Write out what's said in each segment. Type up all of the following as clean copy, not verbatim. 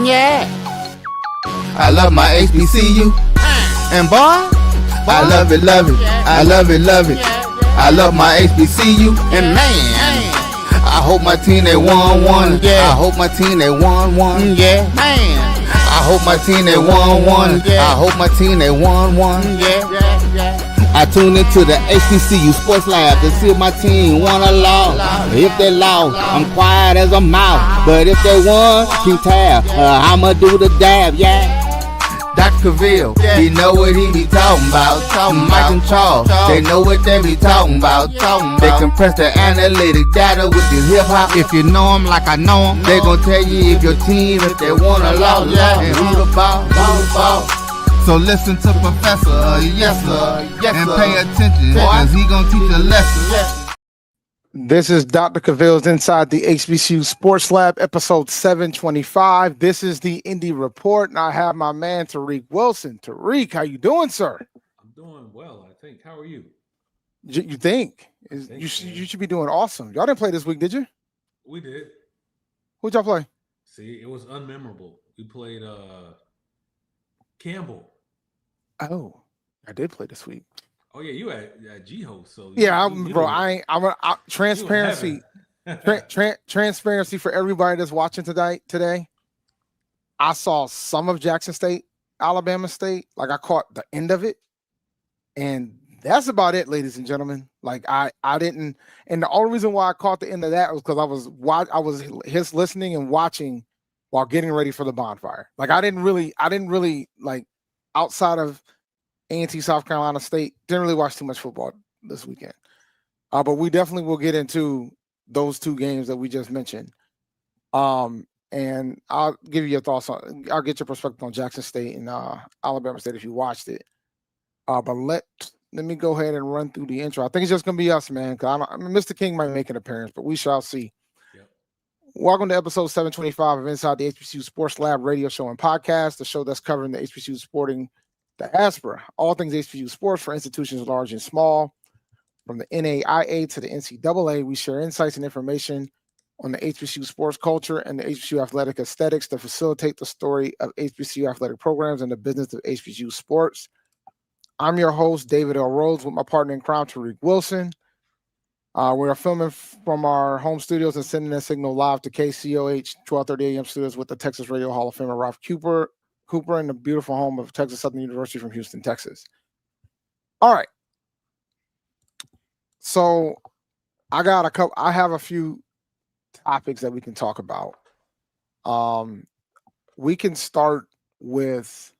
Yeah. I love my HBCU. And boy, I love it, love it. I love it, love it. I love my HBCU. And man, I hope my team they won. Yeah. I hope my team they won. Yeah. Man, I hope my team they won. I hope my team they won. Yeah. I tune into the HBCU Sports Lab to see if my team won or lost. If they lost, I'm quiet as a mouse. But if they won, keep tab. I'ma do the dab, yeah. Dr. Cavil, he know what he be talking about. Mike and Charles, they know what they be talking about. They compress the analytic data with the hip hop. If you know them like I know them, they gon' tell you if your team, if they won or lost, and who the ball. So listen to Professor, yes sir, and pay attention, cause he gonna teach a lesson. This is Dr. Cavil's Inside the HBCU Sports Lab, episode 725. This is the Indy Report, and I have my man Tariq Wilson. Tariq, how you doing, sir? I'm doing well, I think. How are you? You think? You should be doing awesome. Y'all didn't play this week, did you? We did. Who'd y'all play? See, it was unmemorable. We played Campbell. Oh, I did play this week. Oh yeah, you at G-Host, so yeah, transparency. Transparency for everybody that's watching today. I saw some of Jackson State, Alabama State. Like I caught the end of it, and that's about it, ladies and gentlemen. Like I didn't, and the only reason why I caught the end of that was because I was listening and watching while getting ready for the bonfire. Like I didn't really like outside of A&T South Carolina State, didn't really watch too much football this weekend. But we definitely will get into those two games that we just mentioned. And I'll give you your thoughts on, I'll get your perspective on Jackson State and Alabama State if you watched it. But let me go ahead and run through the intro. I think it's just going to be us, man. Mr. King might make an appearance, but we shall see. Yep. Welcome to episode 725 of Inside the HBCU Sports Lab radio show and podcast, the show that's covering the HBCU sporting diaspora, all things HBCU sports for institutions large and small. From the NAIA to the NCAA, we share insights and information on the HBCU sports culture and the HBCU athletic aesthetics to facilitate the story of HBCU athletic programs and the business of HBCU sports. I'm your host, David L. Rhodes, with my partner in crime, Tariq Wilson. We are filming from our home studios and sending a signal live to KCOH 1230 AM studios with the Texas Radio Hall of Famer Ralph Cooper in the beautiful home of Texas Southern University from Houston, Texas. All right. So I have a few topics that we can talk about. We can start with,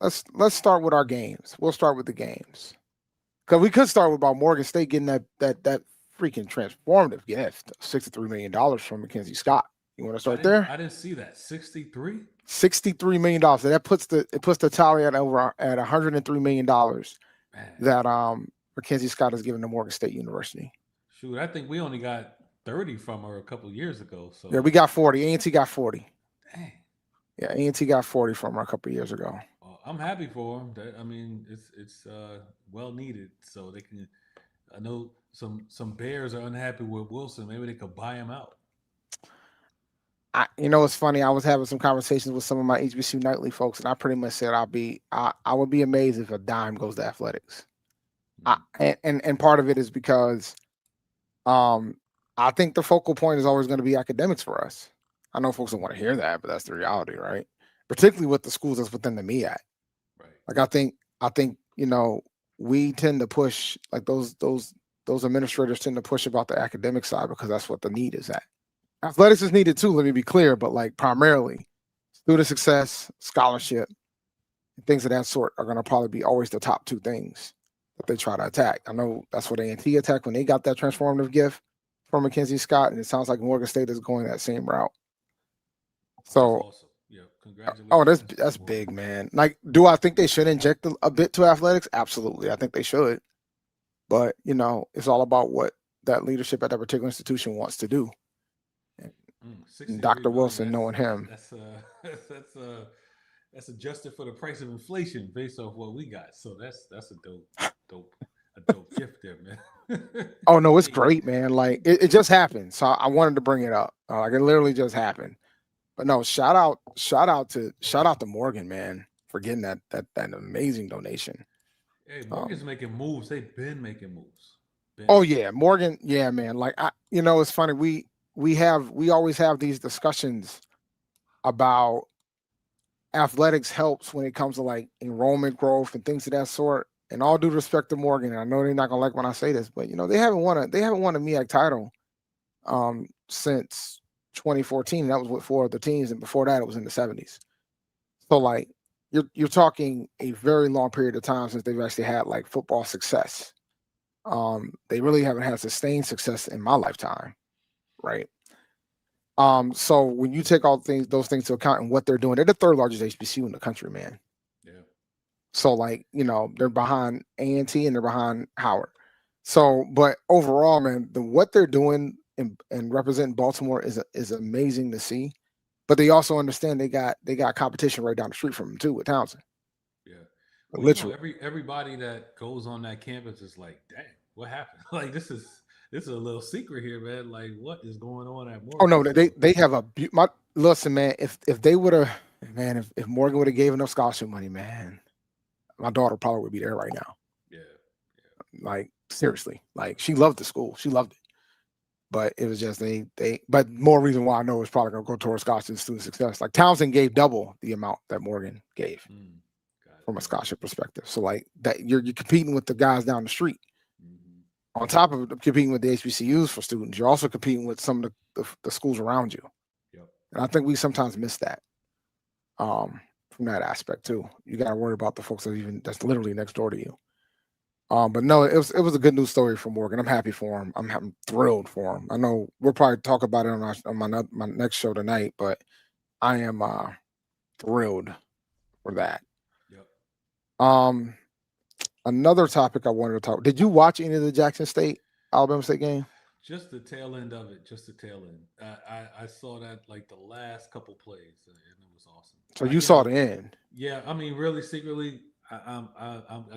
let's start with our games. We'll start with the games. Because we could start with about Morgan State getting that freaking transformative gift, $63 million from Mackenzie Scott. You want to start there? I didn't see that. 63? $63 million. So that puts the tally at over at $103 million that Mackenzie Scott has given to Morgan State University. Shoot, I think we only got 30 from her a couple of years ago. So yeah, we got 40. A&T got 40. Dang. Yeah, A&T got 40 from her a couple of years ago. Well, I'm happy for them. I mean, it's well needed. So they can. I know some Bears are unhappy with Wilson. Maybe they could buy him out. It's funny. I was having some conversations with some of my HBCU Nightly folks, and I pretty much said I would be amazed if a dime goes to athletics. And part of it is because I think the focal point is always going to be academics for us. I know folks don't want to hear that, but that's the reality, right? Particularly with the schools that's within the MEAC. Right. Like I think we tend to push, like those administrators tend to push about the academic side because that's what the need is at. Athletics is needed too, let me be clear, but like primarily student success, scholarship, things of that sort are going to probably be always the top two things that they try to attack. I know that's what A&T attacked when they got that transformative gift from Mackenzie Scott, and it sounds like Morgan State is going that same route. So, That's awesome. Yeah, congratulations. oh, that's big, man. Like, do I think they should inject a bit to athletics? Absolutely, I think they should. But it's all about what that leadership at that particular institution wants to do. Dr. Wilson, knowing him, that's adjusted for the price of inflation based off what we got. So that's a dope gift there, man. Oh no, it's great, man. Like it just happened, so I wanted to bring it up. Like it literally just happened. But no, shout out to Morgan, man, for getting that amazing donation. Hey, Morgan's making moves. They've been making moves. Oh yeah, Morgan. Yeah, man. Like it's funny. We always have these discussions about athletics helps when it comes to like enrollment growth and things of that sort. And all due respect to Morgan, and I know they're not gonna like when I say this, but they haven't won a MEAC title since 2014. That was with 4 other teams, and before that it was in the 70s. So like you're talking a very long period of time since they've actually had like football success. They really haven't had sustained success in my lifetime, right? So when you take all those things to account and what they're doing, they're the 3rd largest HBCU in the country, man. Yeah. So like they're behind A&T and they're behind Howard. So, but overall, man, what they're doing and representing Baltimore is amazing to see. But they also understand they got competition right down the street from them too with Townsend. Yeah, literally. Everybody that goes on that campus is like, dang, what happened? Like this is a little secret here, man. Like what is going on at Morgan? Oh no, they have listen, man. If they would have, man, if Morgan would have gave enough scholarship money, man, my daughter probably would be there right now. Yeah. Like seriously, like she loved the school, she loved it. But it was just but more reason why I know it's probably gonna go towards scholarship and student success. Like Townsend gave double the amount that Morgan gave from a scholarship perspective. So like that you're competing with the guys down the street. Mm-hmm. On top of competing with the HBCUs for students, you're also competing with some of the schools around you. Yep. And I think we sometimes miss that from that aspect too. You got to worry about the folks that's literally next door to you. But no, it was a good news story for Morgan. I'm happy for him. I'm thrilled for him. I know we'll probably talk about it on my next show tonight, but I am thrilled for that. Yep. Another topic I wanted to talk. Did you watch any of the Jackson State Alabama State game? Just the tail end of it. Just the tail end. I saw that like the last couple plays, and it was awesome. So you saw the end? Yeah, I mean, really secretly. I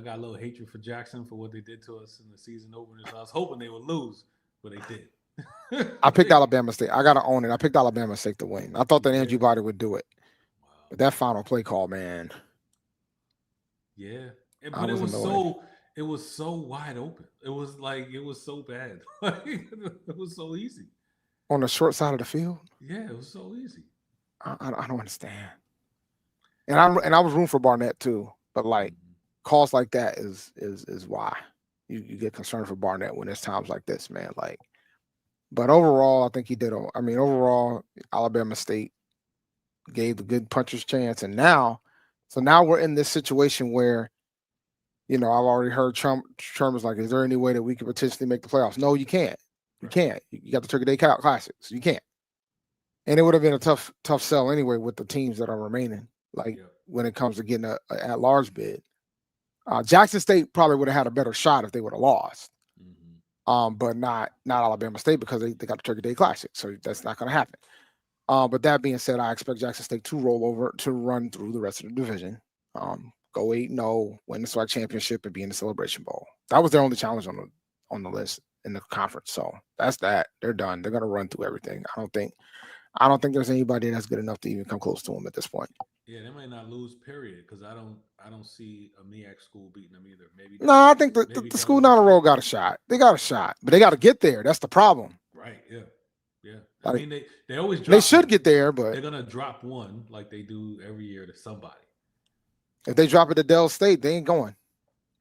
got a little hatred for Jackson for what they did to us in the season opener. So I was hoping they would lose, but they did. I picked Alabama State. I gotta own it. I picked Alabama State to win. I thought that Andrew Body would do it, but that final play call, man. Yeah, but it was so wide open. It was so bad. It was so easy on the short side of the field. Yeah, it was so easy. I don't understand. And I was rooting for Barnett too. But like calls like that is why you get concerned for Barnett when it's times like this, man. Like, but overall, I think he did. I mean, overall, Alabama State gave the good puncher's chance, and now we're in this situation where, I've already heard Trump was like, "Is there any way that we could potentially make the playoffs?" No, you can't. You can't. You got the Turkey Day Classic, so you can't. And it would have been a tough sell anyway with the teams that are remaining. Like. Yeah. When it comes to getting a at-large bid, Jackson State probably would have had a better shot if they would have lost, but not Alabama State because they got the Turkey Day Classic, so that's not going to happen. But that being said, I expect Jackson State to roll over to run through the rest of the division, go 8-0, win the SWAC championship, and be in the Celebration Bowl. That was their only challenge on the list in the conference. So that's that. They're done. They're going to run through everything. I don't think there's anybody that's good enough to even come close to them at this point. Yeah, they might not lose, period, because I don't see a MEAC school beating them either. Maybe no, I think the school down the road got a shot. They got a shot, but they got to get there. That's the problem. Right. Yeah. I mean, they always drop. They should get there, but they're gonna drop one like they do every year to somebody. If they drop it to Dell State, they ain't going.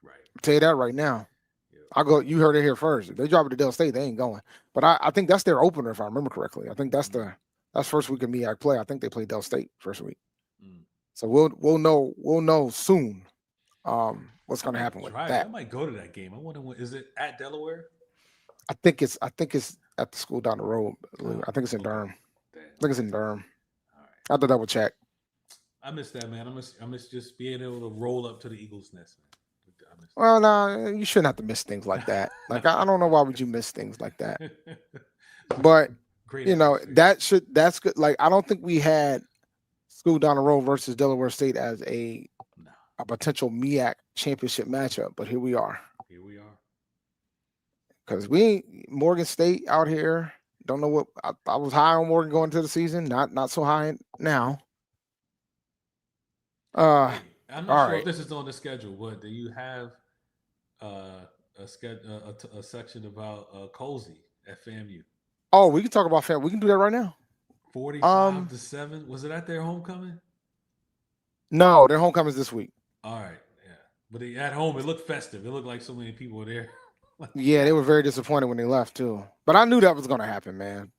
Right. I'll tell you that right now. Yeah. I'll go. You heard it here first. If they drop it to Dell State, they ain't going. But I think that's their opener, if I remember correctly. I think that's first week of MEAC play. I think they play Dell State first week. So we'll know soon what's going to happen with Try it. I that. might go to that game. I wonder when is it at Delaware? I think it's at the school down the road. I think it's in Okay. Durham. Damn. I think it's in Durham. All right. I have to double check. I miss that, man. I miss just being able to roll up to the Eagles' nest, man. I miss Well, no, you shouldn't have to miss things like that. Like I don't know why would you miss things like that. But Great you know atmosphere. that's good. Like I don't think we had school down the road versus Delaware State as a potential MEAC championship matchup, but here we are. Here we are. Because Morgan State out here. Don't know what I was high on Morgan going into the season. Not so high now. I'm not all sure right. if this is on the schedule, but do you have a section about Colsey at FAMU? Oh, we can talk about FAMU. We can do that right now. 45-7. Was it at their homecoming? No, their homecoming is this week. All right, yeah. But at home, it looked festive. It looked like so many people were there. Yeah, they were very disappointed when they left too. But I knew that was going to happen, man.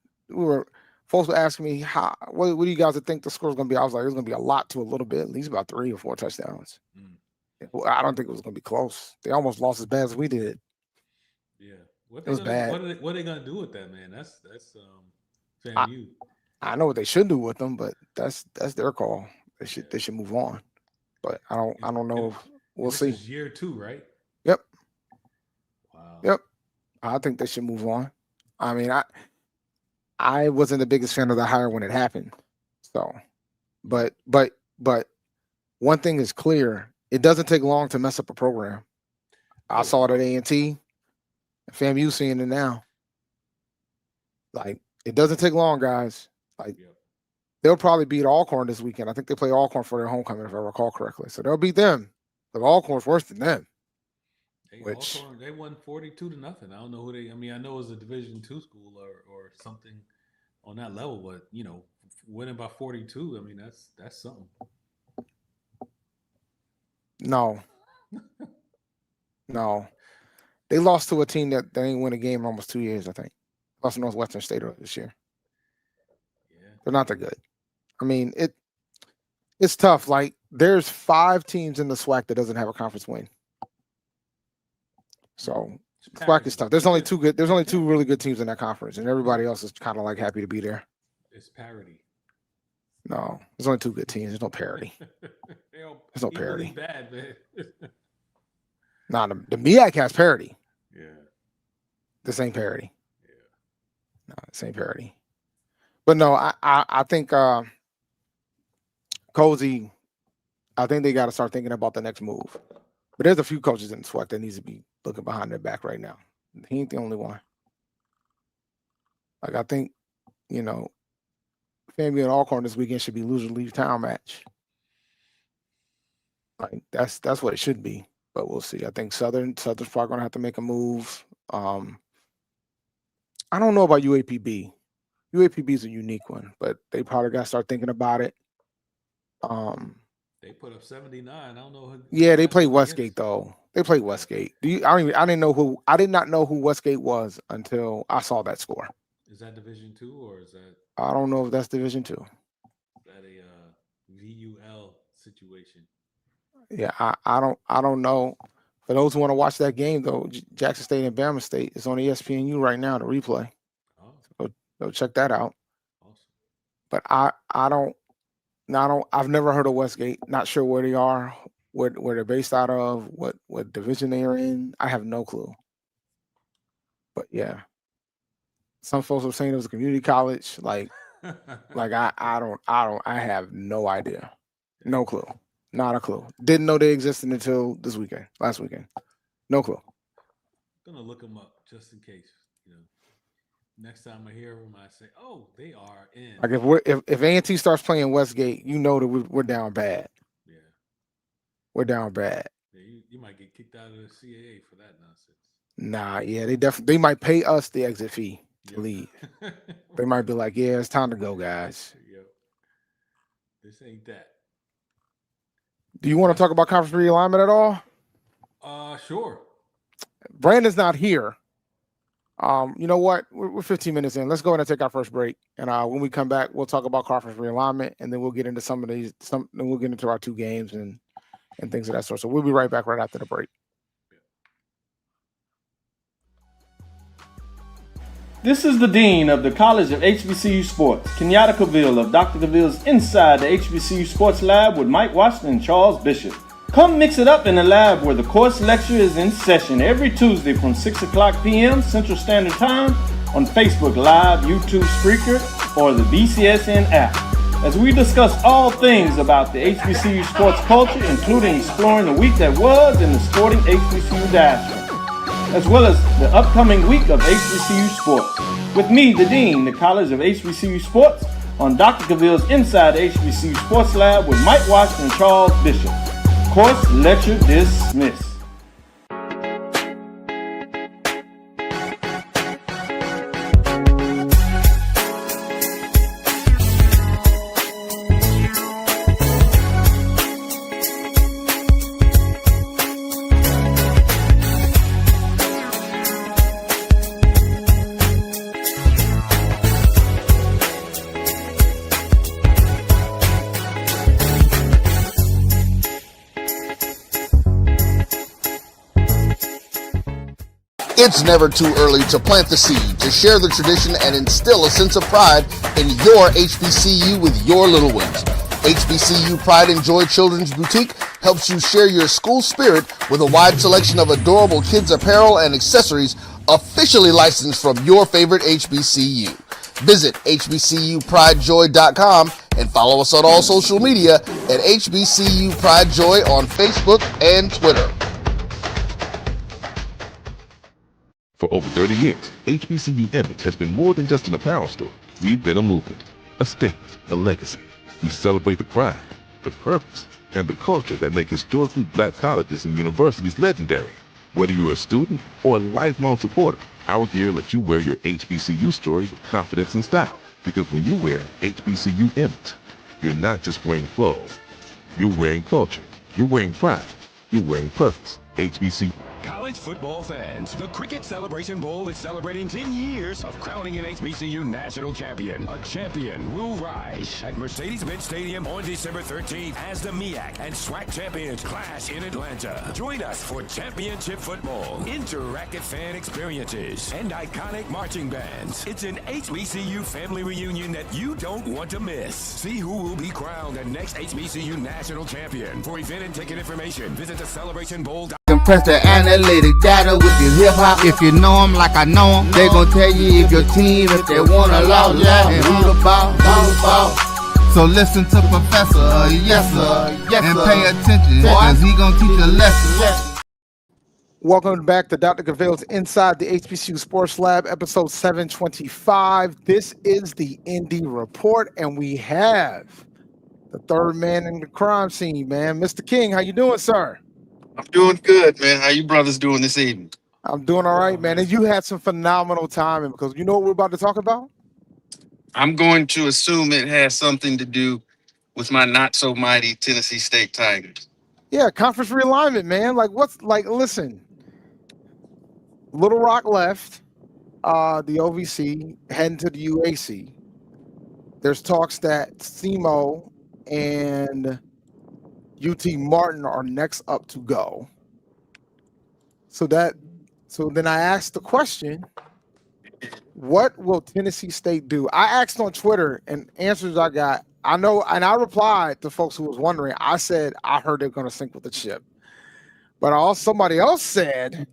Folks were asking me what do you guys think the score is going to be? I was like, it's going to be a lot to a little bit, at least about 3 or 4 touchdowns. Well, I don't think it was going to be close. They almost lost as bad as we did. Yeah, it was bad. What are they going to do with that, man? That's FAMU. I know what they should do with them, but that's their call. They should move on. But I don't know. We'll see. This is year 2, right? Yep. Wow. Yep. I think they should move on. I mean, I wasn't the biggest fan of the hire when it happened. So, but one thing is clear: it doesn't take long to mess up a program. I saw it at A&T. FAMU seeing it now. Like it doesn't take long, guys. Like they'll probably beat Alcorn this weekend. I think they play Alcorn for their homecoming, if I recall correctly. So they'll beat them. But Alcorn's worse than them. Alcorn, they won 42-0. I don't know who they. I mean, I know it was a Division II school or something on that level, but winning by 42. I mean, that's something. No. No. They lost to a team that they ain't win a game in almost 2 years, I think. Lost to Northwestern State this year. Yeah. They're not that good. I mean, it's tough. Like, there's 5 teams in the SWAC that doesn't have a conference win. So SWAC is tough. There's only 2 really good teams in that conference, and everybody else is kind of like happy to be there. It's parity. No, there's only 2 good teams. There's no parity. There's no parity. Bad, man. Nah, the MEAC has parity. Yeah. This ain't parity. Yeah. No, this ain't parity. But no, I think Cozy, I think they got to start thinking about the next move. But there's a few coaches in the SWAC that needs to be looking behind their back right now. He ain't the only one. Like I think, FAMU and Alcorn this weekend should be loser leave town match. Like that's what it should be. But we'll see. I think Southern's probably gonna have to make a move. I don't know about UAPB. UAPB is a unique one, but they probably got to start thinking about it. They put up 79. I don't know. Yeah, they play Westgate though. They play Westgate. I did not know who Westgate was until I saw that score. Is that Division II or is that? I don't know if that's Division II. Is that a VUL situation? Yeah, I don't know. For those who want to watch that game though, Jackson State and Bama State is on ESPNU right now to replay. Oh. So go check that out. Awesome. But I've never heard of Westgate. Not sure where they are, where they're based out of, what division they are in. I have no clue. But yeah, some folks were saying it was a community college. Like I have no idea, no clue, not a clue. Didn't know they existed until last weekend. No clue. I'm gonna look them up just in case. Next time I hear them, I say, "Oh, they are in." Like if A&T starts playing Westgate, that we're down bad. Yeah, we're down bad. Yeah, you might get kicked out of the CAA for that nonsense. Nah, yeah, they might pay us the exit fee to leave. They might be like, "Yeah, it's time to go, guys." Yep. This ain't that. Do you want to talk about conference realignment at all? Sure. Brandon's not here. You know what? We're 15 minutes in. Let's go ahead and take our first break. And when we come back, we'll talk about conference realignment, and then we'll get into then we'll get into our 2 games and and things of that sort. So we'll be right back right after the break. This is the Dean of the College of HBCU Sports, Kenyatta Cavil of Dr. Cavil's Inside the HBCU Sports Lab with Mike Washington and Charles Bishop. Come mix it up in the lab where the course lecture is in session every Tuesday from 6 o'clock p.m. Central Standard Time on Facebook Live, YouTube Spreaker, or the BCSN app, as we discuss all things about the HBCU sports culture, including exploring the week that was in the sporting HBCU diaspora, as well as the upcoming week of HBCU sports. With me, the Dean, the College of HBCU Sports, on Dr. Cavil's Inside the HBCU Sports Lab with Mike Washington and Charles Bishop. Course lecture dismissed. It's never too early to plant the seed, to share the tradition, and instill a sense of pride in your HBCU with your little ones. HBCU Pride and Joy Children's Boutique helps you share your school spirit with a wide selection of adorable kids apparel and accessories officially licensed from your favorite HBCU. Visit hbcupridejoy.com and follow us on all social media at HBCU Pride Joy on Facebook and Twitter. For over 30 years, HBCU Image has been more than just an apparel store. We've been a movement, a statement, a legacy. We celebrate the pride, the purpose, and the culture that make historically black colleges and universities legendary. Whether you're a student or a lifelong supporter, our gear lets you wear your HBCU story with confidence and style. Because when you wear HBCU Image, you're not just wearing clothes. You're wearing culture. You're wearing pride. You're wearing purpose. HBCU. College football fans, the Cricket Celebration Bowl is celebrating 10 years of crowning an HBCU national champion. A champion will rise at Mercedes-Benz Stadium on December 13th as the MEAC and SWAC champions clash in Atlanta. Join us for championship football, interactive fan experiences, and iconic marching bands. It's an HBCU family reunion that you don't want to miss. See who will be crowned the next HBCU national champion. For event and ticket information, visit thecelebrationbowl.com. Compress the analytic data with your hip hop. If you know them like I know them, they gon' tell you if your team, if they want a law, and who the ball. So listen to Professor, yes sir, and pay attention, cause he gon' teach a lesson. Welcome back to Dr. Cavil's Inside the HBCU Sports Lab, episode 725. This is the Indy Report, and we have the third man in the crime scene, man. Mr. King, how you doing, sir? I'm doing good, man. How you brothers doing this evening? I'm doing all right, man. And you had some phenomenal timing because you know what we're about to talk about? I'm going to assume it has something to do with my not so mighty Tennessee State Tigers. Yeah, conference realignment, man. Listen, Little Rock left the OVC, heading to the UAC. There's talks that SEMO and UT Martin are next up to go. So then I asked the question, what will Tennessee State do? I asked on Twitter, and answers I got, I know, and I replied to folks who was wondering. I said I heard they're going to sink with the ship, but somebody else said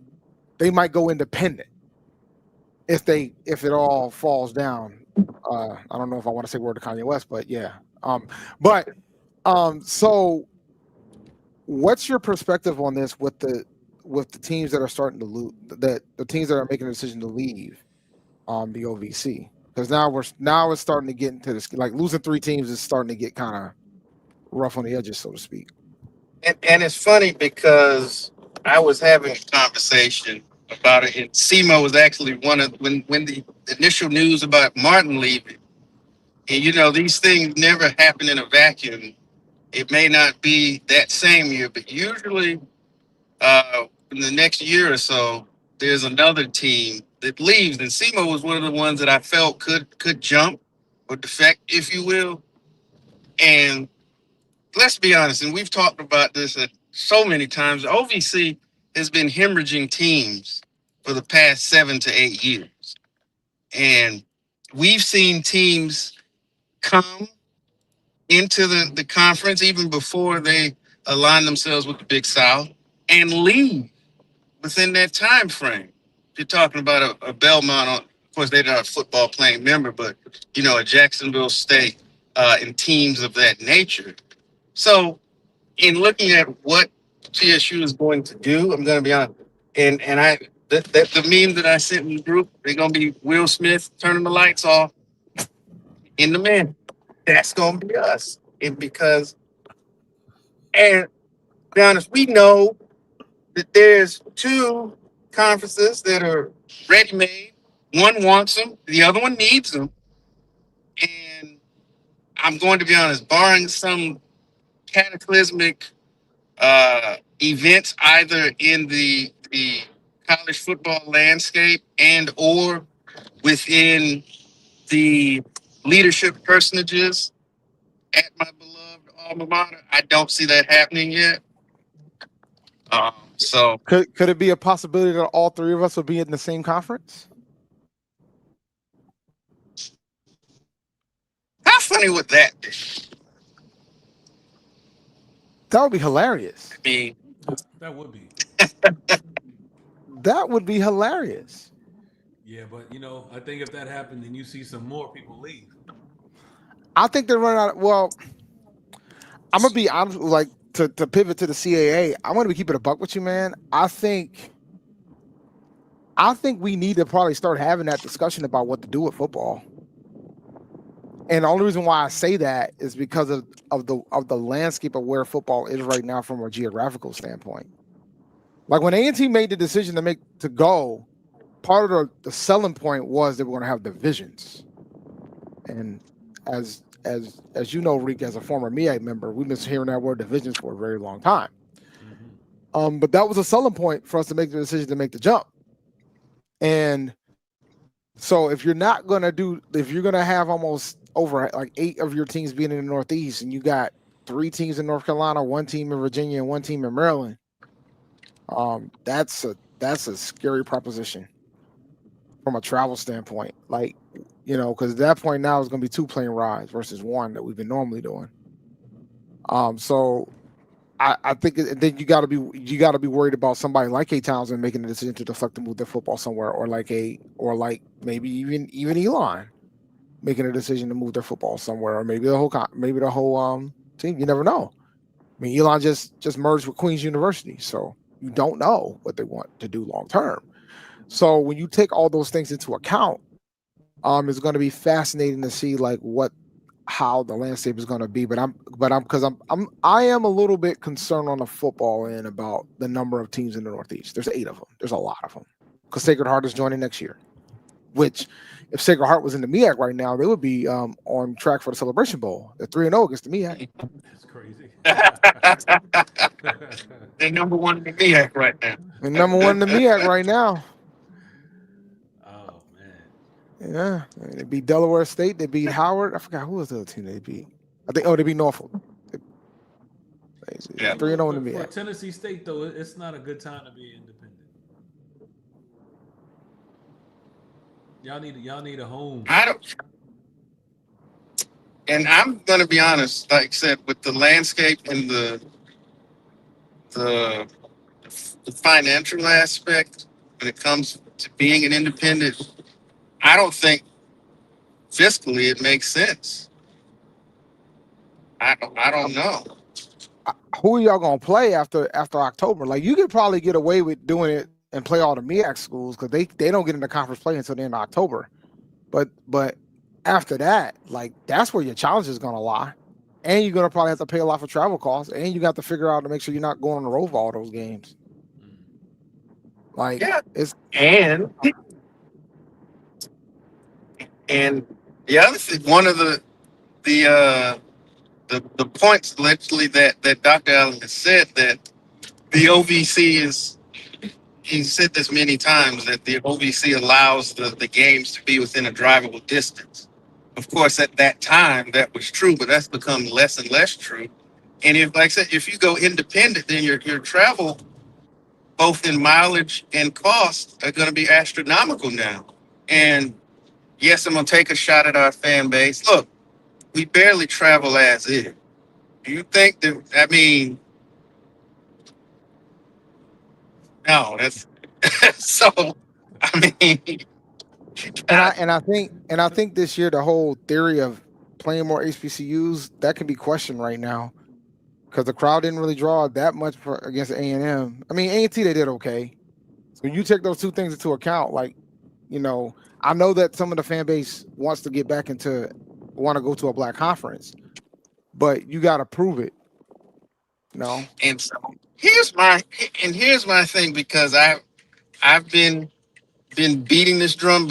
they might go independent if it all falls down. I don't know if I want to say word to Kanye West, but yeah. So what's your perspective on this with the teams that are starting to lose, the teams that are making a decision to leave the OVC? Because now it's starting to get into this, like losing 3 teams is starting to get kind of rough on the edges, so to speak. And it's funny because I was having a conversation about it, and SEMO was actually one of when the initial news about Martin leaving. And you know, these things never happen in a vacuum. It may not be that same year, but usually in the next year or so, there's another team that leaves. And SEMO was one of the ones that I felt could jump or defect, if you will. And let's be honest, and we've talked about this so many times, the OVC has been hemorrhaging teams for the past 7 to 8 years. And we've seen teams come into the conference even before they align themselves with the Big South and leave within that time frame. You're talking about a Belmont, of course, they're not a football playing member, but, a Jacksonville State and teams of that nature. So in looking at what TSU is going to do, I'm going to be honest, and the meme that I sent in the group, they're going to be Will Smith turning the lights off in the man. That's going to be us. And because, and to be honest, we know that there's 2 conferences that are ready-made. One wants them, the other one needs them. And I'm going to be honest, barring some cataclysmic events either in the college football landscape and or within the leadership personages at my beloved alma mater, I don't see that happening yet. So Could it be a possibility that all 3 of us will be in the same conference? how funny would that be? That would be hilarious. I mean, That would be. That would be hilarious. Yeah, but I think if that happened, then you see some more people leave. I think they're running out. Well, I'm gonna be honest. Like to pivot to the CAA, I'm gonna be keeping a buck with you, man. I think we need to probably start having that discussion about what to do with football. And the only reason why I say that is because of the landscape of where football is right now from a geographical standpoint. Like when A&T made the decision to go, part of the selling point was they were going to have divisions. And as you know, Reek, as a former MEAC member, we've been hearing that word divisions for a very long time. Mm-hmm. But that was a selling point for us to make the decision to make the jump. And so if you're going to have almost over like 8 of your teams being in the Northeast, and you got 3 teams in North Carolina, 1 team in Virginia, and 1 team in Maryland, that's a scary proposition from a travel standpoint. Like, because at that point now it's going to be 2 plane rides versus 1 that we've been normally doing. So I think then you got to be worried about somebody like A Townsend making a decision to deflect and move their football somewhere, or maybe even Elon making a decision to move their football somewhere, or maybe the whole team. You never know. I mean, Elon just merged with Queen's University, so you don't know what they want to do long term. So when you take all those things into account, it's going to be fascinating to see how the landscape is going to be. But I am a little bit concerned on the football end about the number of teams in the Northeast. There's 8 of them. There's a lot of them because Sacred Heart is joining next year. Which, if Sacred Heart was in the MEAC right now, they would be on track for the Celebration Bowl. They're 3-0 against the MEAC. That's crazy. They're number 1 in the MEAC right now. They're number 1 in the MEAC right now. Oh man. Yeah, they beat Delaware State. They beat Howard. I forgot who was the other team they beat. They beat Norfolk. Yeah. 3-0 in the MEAC. For Tennessee State though, it's not a good time to be independent. Y'all need a home. And I'm going to be honest, like I said, with the landscape and the financial aspect when it comes to being an independent, I don't think fiscally it makes sense. I don't know. Who are y'all gonna play after October? Like, you could probably get away with doing it and play all the MEAC schools because they don't get into conference play until the end of October. But after that, that's where your challenge is gonna lie. And you're gonna probably have to pay a lot for travel costs, and you got to figure out to make sure you're not going on the road for all those games. It's and the other thing, one of the points allegedly that Dr. Allen has said, that the OVC is, he's said this many times, that the OVC allows the games to be within a drivable distance. Of course, at that time, that was true, but that's become less and less true And if, like I said, if you go independent, then your travel, both in mileage and cost, are going to be astronomical now. And yes, I'm going to take a shot at our fan base. Look, we barely travel as is. Do you think that? I mean, no. That's so. I mean, And I think this year the whole theory of playing more HBCUs that can be questioned right now because the crowd didn't really draw that much against A&M. I mean, A&T they did okay. So when you take those two things into account, like, you know, I know that some of the fan base wants to get back into want to go to a black conference, but you got to prove it. No. and so here's my thing, because I've been beating this drum,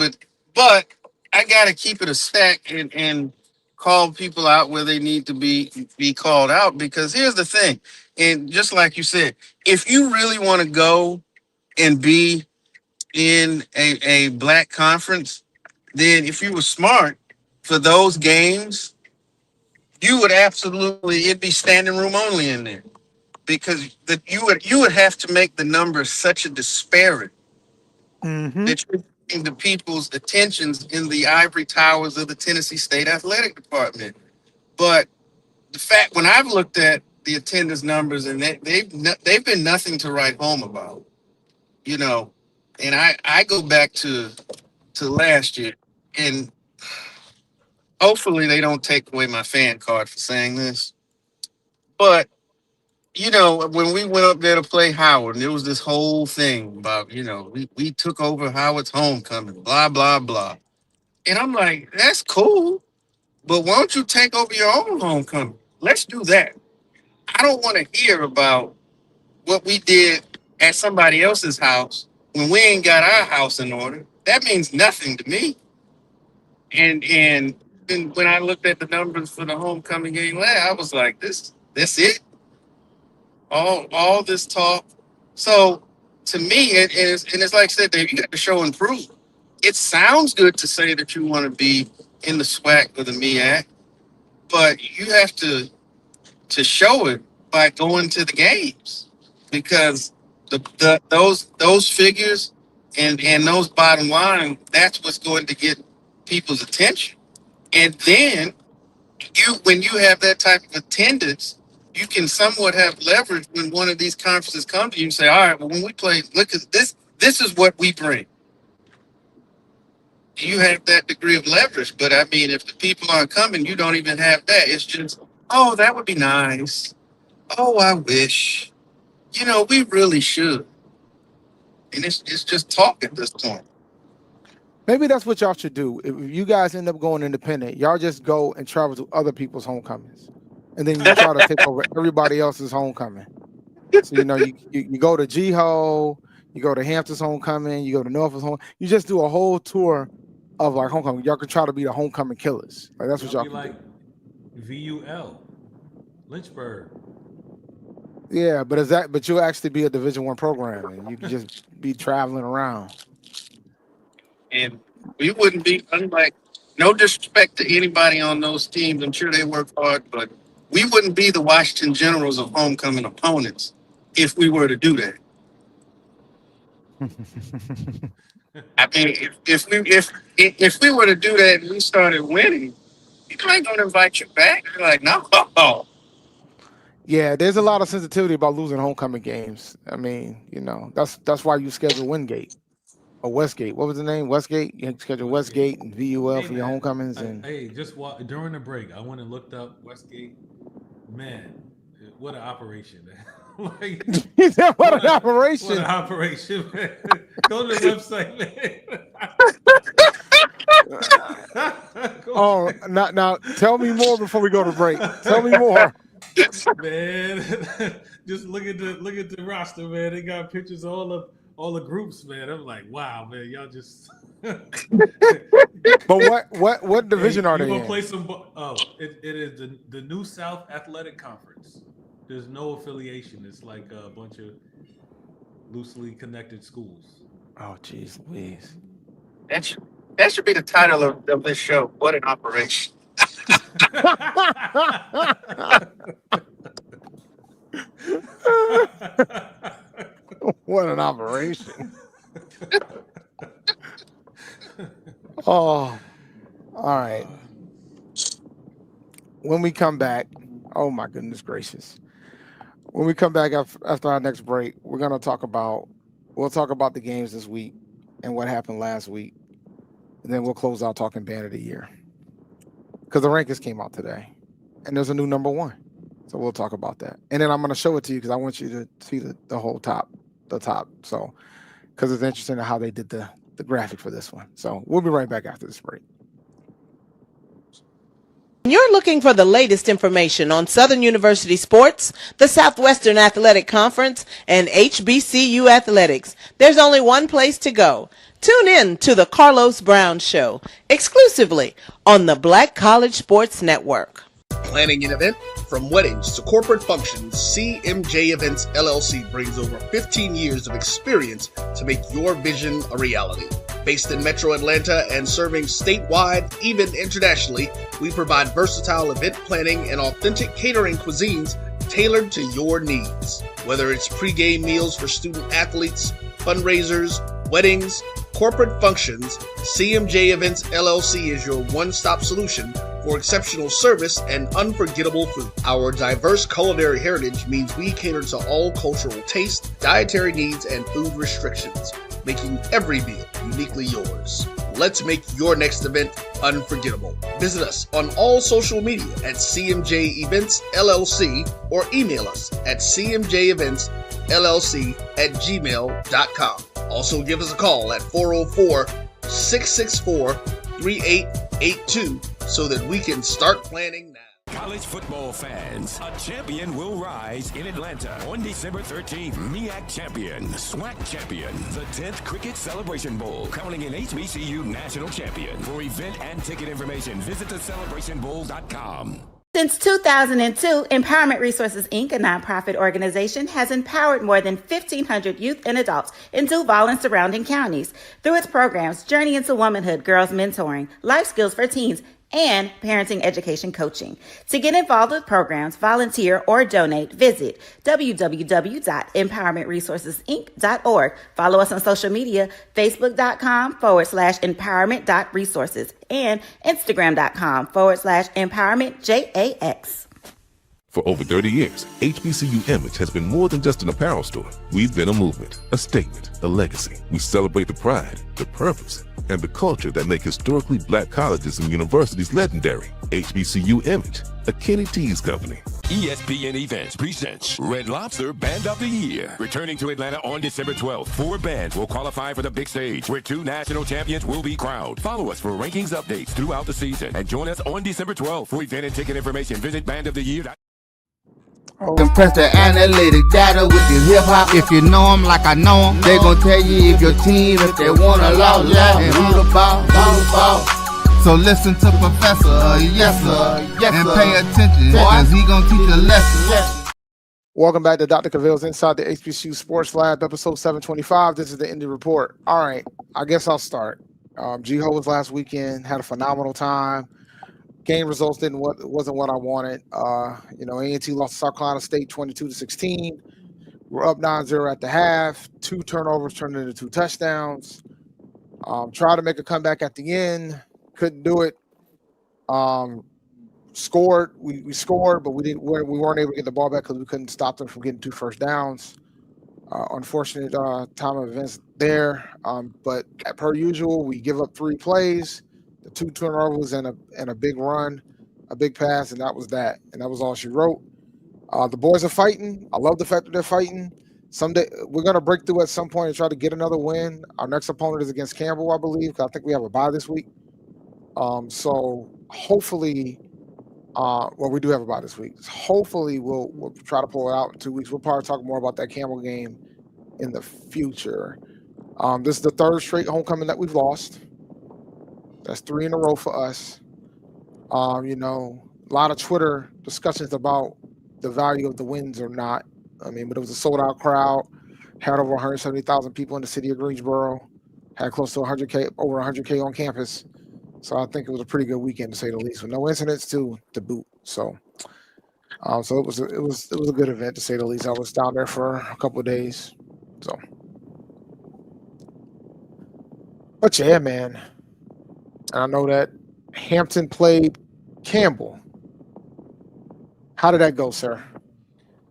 but I got to keep it a stack and call people out where they need to be called out, because here's the thing, and just like you said, if you really want to go and be in a black conference, then if you were smart for those games, you would absolutely, it'd be standing room only in there, because you would have to make the numbers such a disparate that you're getting the people's attentions in the ivory towers of the Tennessee State Athletic Department. But the fact, when I've looked at the attendance numbers, and they've been nothing to write home about, you know. And I go back to last year, and hopefully they don't take away my fan card for saying this, but you know, when we went up there to play Howard, and there was this whole thing about, you know, we took over Howard's homecoming, blah, blah, blah. And I'm like, that's cool, but why don't you take over your own homecoming? Let's do that. I don't want to hear about what we did at somebody else's house when we ain't got our house in order. That means nothing to me. And when I looked at the numbers for the homecoming game, I was like, that's it? All this talk. So to me, it's like I said, Dave, you got to show and prove. It sounds good to say that you want to be in the SWAC or the MEAC, but you have to show it by going to the games, because those figures and those bottom line, that's what's going to get people's attention. And then when you have that type of attendance, you can somewhat have leverage when one of these conferences comes to you and say, all right, well, when we play, look at this. This is what we bring. You have that degree of leverage. But I mean, if the people aren't coming, you don't even have that. It's just, oh, that would be nice. Oh, I wish. You know, we really should. And it's just talk at this point. Maybe that's what y'all should do. If you guys end up going independent, y'all just go and travel to other people's homecomings, and then you try to take over everybody else's homecoming. So you know, you go to GHO, you go to Hampton's homecoming, you go to Norfolk's home. You just do a whole tour of like homecoming. Y'all can try to be the homecoming killers. Like that's what y'all can like do. VUL, Lynchburg. Yeah, but you'll actually be a Division I program, and you can just be traveling around. And we wouldn't be, unlike, no disrespect to anybody on those teams, I'm sure they work hard, but we wouldn't be the Washington Generals of homecoming opponents if we were to do that. I mean, if we were to do that and we started winning, people ain't gonna invite you back. They're like, no. Yeah, there's a lot of sensitivity about losing homecoming games. I mean, you know, that's why you schedule Wingate or Westgate. What was the name? Westgate. You schedule Westgate and VUL for your homecomings. Just during the break, I went and looked up Westgate. Man, what an operation! Like, what an operation! What an operation, man! Go to the website, man. Now, tell me more before we go to break. Tell me more. Man, just look at the roster, man. They got pictures of all the groups, man. I'm like, wow, man, y'all just. But what division are they gonna in? play some? It is the New South Athletic Conference. There's no affiliation. It's like a bunch of loosely connected schools. Oh, jeez, Louise. That should be the title of this show. What an operation! What an operation. Oh, all right. When we come back, oh my goodness gracious. When we come back after our next break, we'll talk about the games this week and what happened last week. And then we'll close out talking band of the year. Because the rankings came out today. And there's a new number 1. So we'll talk about that. And then I'm going to show it to you because I want you to see the whole top. So, because it's interesting how they did the graphic for this one. So we'll be right back after this break. You're looking for the latest information on Southern University sports, the Southwestern Athletic Conference, and HBCU athletics. There's only one place to go. Tune in to the Carlos Brown Show, exclusively on the Black College Sports Network. Planning an event? From weddings to corporate functions, CMJ Events LLC brings over 15 years of experience to make your vision a reality. Based in Metro Atlanta and serving statewide, even internationally, we provide versatile event planning and authentic catering cuisines tailored to your needs. Whether it's pre-game meals for student athletes, fundraisers, weddings, corporate functions, CMJ Events LLC is your one-stop solution for exceptional service and unforgettable food. Our diverse culinary heritage means we cater to all cultural taste, dietary needs, and food restrictions, making every meal uniquely yours. Let's make your next event unforgettable. Visit us on all social media at CMJ Events LLC or email us at cmjeventsllc@gmail.com. Also give us a call at 404-664-3882 so that we can start planning now. College football fans, a champion will rise in Atlanta on December 13th. MEAC champion, SWAC champion, the 10th Cricket Celebration Bowl, crowning an HBCU national champion. For event and ticket information, visit thecelebrationbowl.com. Since 2002, Empowerment Resources, Inc., a nonprofit organization, has empowered more than 1,500 youth and adults in Duval and surrounding counties. Through its programs, Journey into Womanhood, Girls Mentoring, Life Skills for Teens, and parenting education coaching. To get involved with programs, volunteer, or donate, visit www.empowermentresourcesinc.org. Follow us on social media, facebook.com/empowerment.resources and instagram.com/empowermentJAX. For over 30 years, HBCU Image has been more than just an apparel store. We've been a movement, a statement, a legacy. We celebrate the pride, the purpose, and the culture that make historically black colleges and universities legendary. HBCU Image, a Kenny T's company. ESPN Events presents Red Lobster Band of the Year. Returning to Atlanta on December 12th, 4 bands will qualify for the big stage, where 2 national champions will be crowned. Follow us for rankings updates throughout the season, and join us on December 12th. For event and ticket information, visit bandoftheyear.com. Compress the analytic data with the hip hop. If you know them like I know them, they gon' tell you if your team, if they wanna lose, and who the ball. So listen to Professor, yes sir, and pay attention, cause he gon' teach a lesson. Welcome back to Dr. Cavil's Inside the HBCU Sports Lab, episode 725. This is the Indy Report. All right, I guess I'll start. G-Ho was last weekend, had a phenomenal time. Game results wasn't what I wanted. A&T lost to South Carolina State 22-16. We're up 9-0 at the half. 2 turnovers turned into 2 touchdowns. Tried to make a comeback at the end. Couldn't do it. Scored. We scored, but we weren't able to get the ball back because we couldn't stop them from getting 2 first downs. Unfortunate time of events there. But per usual, we give up 3 plays. The 2 turnovers and a big run, a big pass, and that was that. And that was all she wrote. The boys are fighting. I love the fact that they're fighting. Someday we're going to break through at some point and try to get another win. Our next opponent is against Campbell, I believe, because I think we have a bye this week. So hopefully, we do have a bye this week. Hopefully we'll try to pull it out in 2 weeks. We'll probably talk more about that Campbell game in the future. This is the 3rd straight homecoming that we've lost. That's 3 in a row for us. A lot of Twitter discussions about the value of the wins or not. But it was a sold-out crowd. Had over 170,000 people in the city of Greensboro. Had close to over 100K on campus. So I think it was a pretty good weekend, to say the least, with no incidents to boot. So So it was a good event to say the least. I was down there for a couple of days. So, but yeah, man. And I know that Hampton played Campbell. How did that go, sir?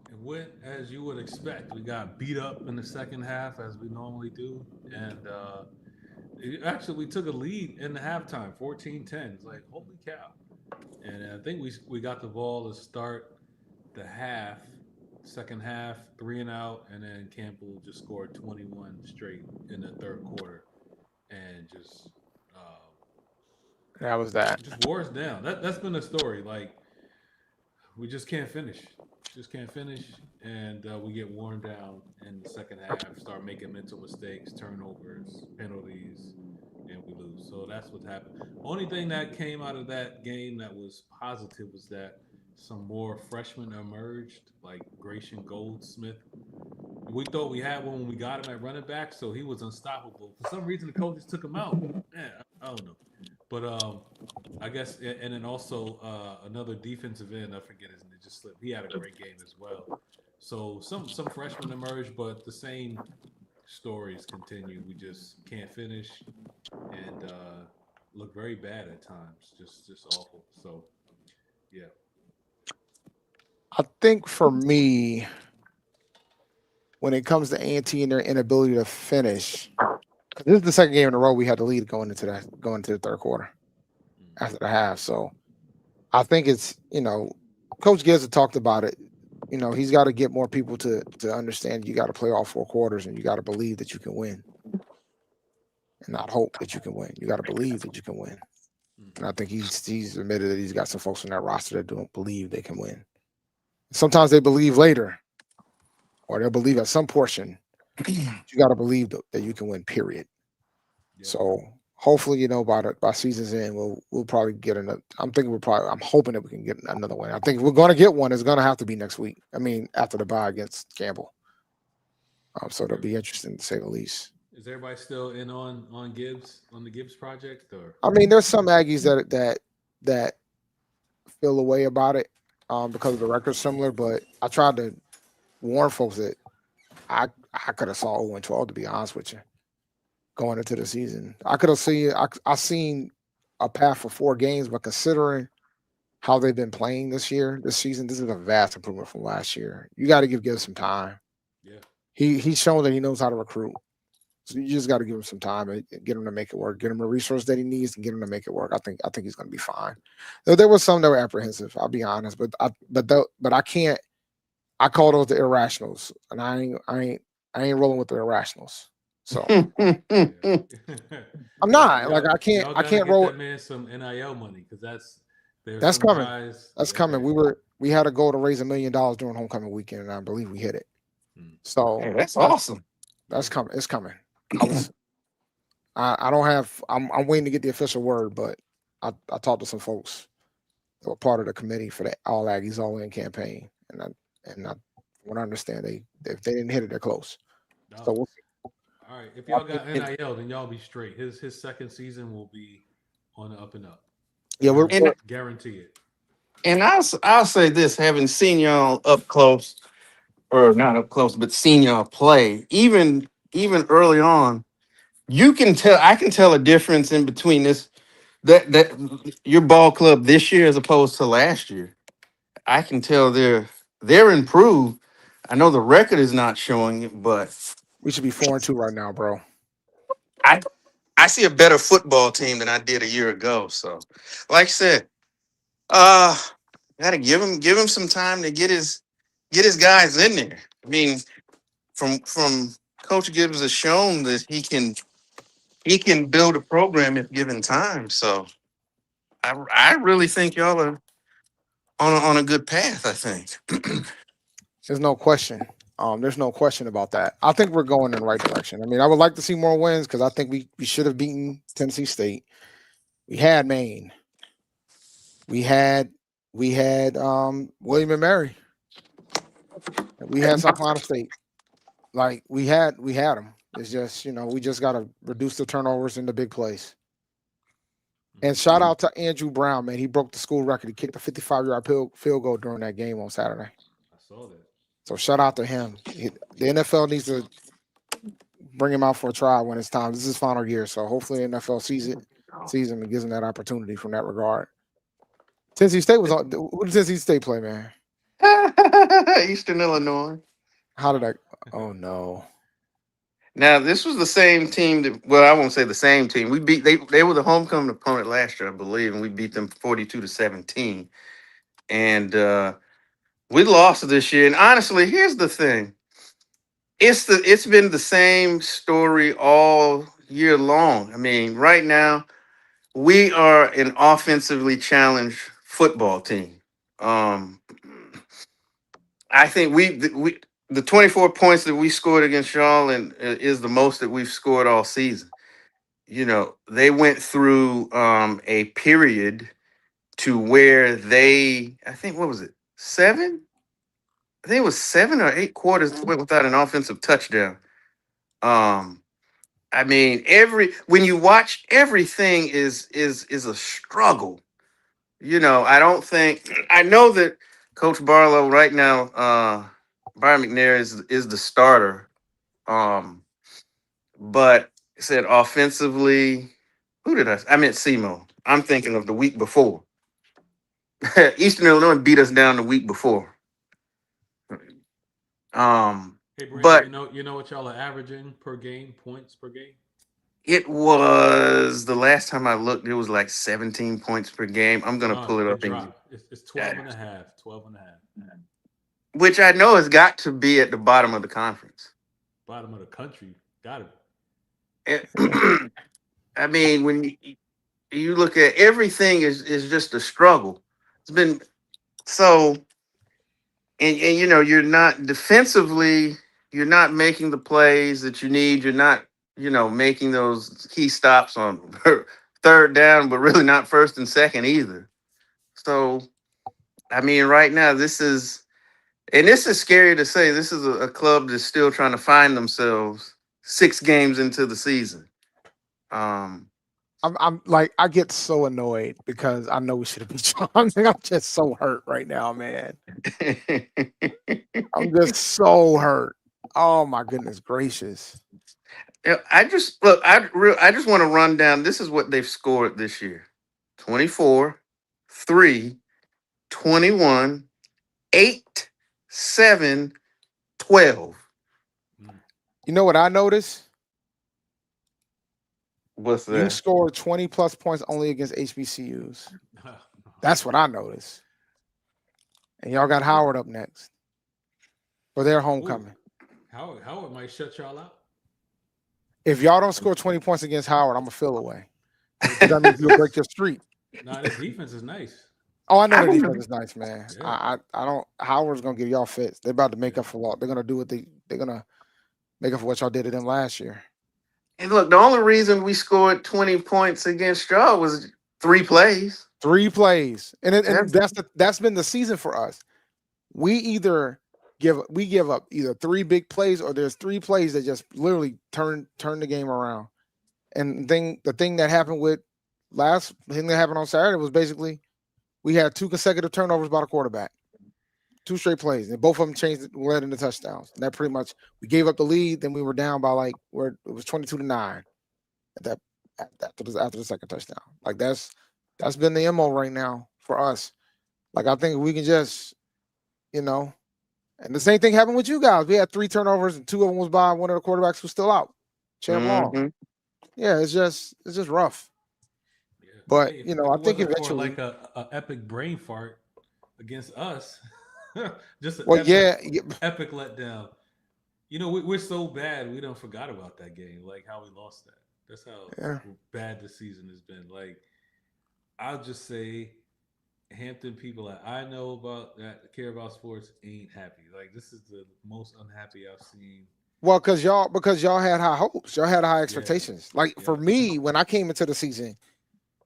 It went as you would expect. We got beat up in the second half as we normally do, and actually we took a lead in the halftime, 14-10. It's like holy cow! And I think we got the ball to start the half, second half, 3-and-out, and then Campbell just scored 21 straight in the third quarter, and That was that. just wore us down. That's been the story. Like we just can't finish. Just can't finish, and we get worn down in the second half. Start making mental mistakes, turnovers, penalties, and we lose. So that's what happened. Only thing that came out of that game that was positive was that some more freshmen emerged, like Gratian Goldsmith. We thought we had one when we got him at running back, so he was unstoppable. For some reason, the coaches took him out. Man, I don't know. But I guess, and then also another defensive end, I forget his name, just slipped. He had a great game as well. So some freshmen emerged, but the same stories continue. We just can't finish and look very bad at times. Just awful. So yeah. I think for me, when it comes to A&T and their inability to finish, 'cause this is the second game in a row we had the lead going into the third quarter after the half. So I think it's, Coach Gibbs had talked about it. He's got to get more people to understand you got to play all four quarters and you got to believe that you can win and not hope that you can win. You got to believe that you can win. And I think he's admitted that he's got some folks on that roster that don't believe they can win. Sometimes they believe later, or they'll believe at some portion. You got to believe that you can win. Period. Yeah. So hopefully, by season's end, we'll probably get another. I'm hoping that we can get another win. I think if we're going to get one, it's going to have to be next week. I mean, after the bye against Campbell. So it'll be interesting to say the least. Is everybody still in on Gibbs on the Gibbs project, or? I mean, there's some Aggies that feel a way about it because the record's similar, but I tried to warn folks that I could have saw 0-12, to be honest with you, going into the season. I could have seen a path for 4 games, but considering how they've been playing this season, this is a vast improvement from last year. You got to give Gibbs some time. Yeah. He's shown that he knows how to recruit. So you just got to give him some time and get him to make it work. Get him a resource that he needs and get him to make it work. I think he's going to be fine. There was some that were apprehensive. I'll be honest, but I can't. I call those the irrationals, and I ain't rolling with the irrationals. So I'm not like I can't roll. That man some NIL money because that's coming. That's coming. We had a goal to raise $1 million during homecoming weekend, and I believe we hit it. So Hey, that's awesome. That's coming. It's coming. I don't have. I'm waiting to get the official word, but I talked to some folks that were part of the committee for the All Aggies All In campaign, and I want to understand if they didn't hit it, they're close. No. So we'll see. All right, if y'all got NIL, then y'all be straight. His second season will be on the up and up. Yeah, we're guarantee it. And I'll say this, having seen y'all up close, or not up close, but seen y'all play, even early on, I can tell a difference in between that your ball club this year as opposed to last year. I can tell they're improved. I know the record is not showing it, but we should be 4-2 right now, bro. I see a better football team than I did a year ago. So, like I said, gotta give him some time to get his guys in there. I mean, from Coach Gibbs has shown that he can build a program if given time. So I really think y'all are on a good path, I think. There's no question. There's no question about that. I think we're going in the right direction. I mean, I would like to see more wins because I think we should have beaten Tennessee State. We had Maine. We had William and Mary. We had South Carolina State. Like we had them. It's just we just got to reduce the turnovers in the big plays. And shout out to Andrew Brown, man. He broke the school record. He kicked a 55-yard field goal during that game on Saturday. I saw that. So shout out to him. The NFL needs to bring him out for a trial when it's time. This is his final year, so hopefully the NFL sees him and gives him that opportunity from that regard. Tennessee State was on. Who did Tennessee State play, man? Eastern Illinois. How did I? Oh no. Now this was the same team that. Well, I won't say the same team. We beat they were the homecoming opponent last year, I believe, and we beat them 42-17. And we lost this year. And honestly, here's the thing. It's been the same story all year long. I mean, right now we are an offensively challenged football team. I think the 24 points that we scored against y'all and is the most that we've scored all season. You know, they went through a period to where I think, what was it, 7? I think it was 7 or 8 quarters went without an offensive touchdown. I mean, when you watch, everything is a struggle. You know, I know that Coach Barlow right now, Byron McNair is the starter. But I said offensively, who did I meant SEMO. I'm thinking of the week before. Eastern Illinois beat us down the week before. Hey, Brandon, but you know what y'all are averaging per game, points per game? it was the last time I looked, it was like 17 points per game. I'm gonna pull it up. It's 12 and a half. 12 and a half. Which I know has got to be at the bottom of the conference. Bottom of the country. Got it. I mean, when you look at everything is just a struggle. It's been so, and you know, you're not defensively, you're not making the plays that you need. You're not, you know, making those key stops on third down, but really not first and second either. So, I mean, right now, this is scary to say. This is a club that's still trying to find themselves 6 games into the season. I'm like, I get so annoyed because I know we should have been strong. I'm just so hurt right now, man. I'm just so hurt. Oh my goodness gracious. I just want to run down. This is what they've scored this year: 24, 3, 21, 8, 7, 12. You know what I noticed? What's that? You scored 20 plus points only against HBCUs. That's what I noticed. And y'all got Howard up next for their homecoming. Ooh, Howard might shut y'all out. If y'all don't score 20 points against Howard, I'm gonna feel away. That means you'll break your streak. Nah, this defense is nice. Oh, I know the defense is nice, man. Yeah. I don't. Howard's gonna give y'all fits. They're about to make up for what they're gonna do. They're gonna make up for what y'all did to them last year. And look, the only reason we scored 20 points against y'all was 3 plays. 3 plays, and that's been the season for us. We either give up either 3 big plays or there's 3 plays that just literally turn the game around. And the thing that happened on Saturday was basically we had 2 consecutive turnovers by the quarterback, 2 straight plays, and both of them led into touchdowns. And that pretty much, we gave up the lead, then we were down by it was 22-9 after the second touchdown. Like that's been the MO right now for us. Like I think we can just, you know, and the same thing happened with you guys. We had 3 turnovers and 2 of them was by one of the quarterbacks who's still out. Chan Long. Yeah, it's just rough. Yeah. But you know, I think eventually, like a epic brain fart against us, just an epic letdown. You know, we're so bad we don't forgot about that game, like how we lost that. That's how bad the season has been. Like, I'll just say, Hampton people that I know about that care about sports ain't happy. Like, this is the most unhappy I've seen. Well, because y'all had high hopes, y'all had high expectations. Yeah. Like for me, when I came into the season,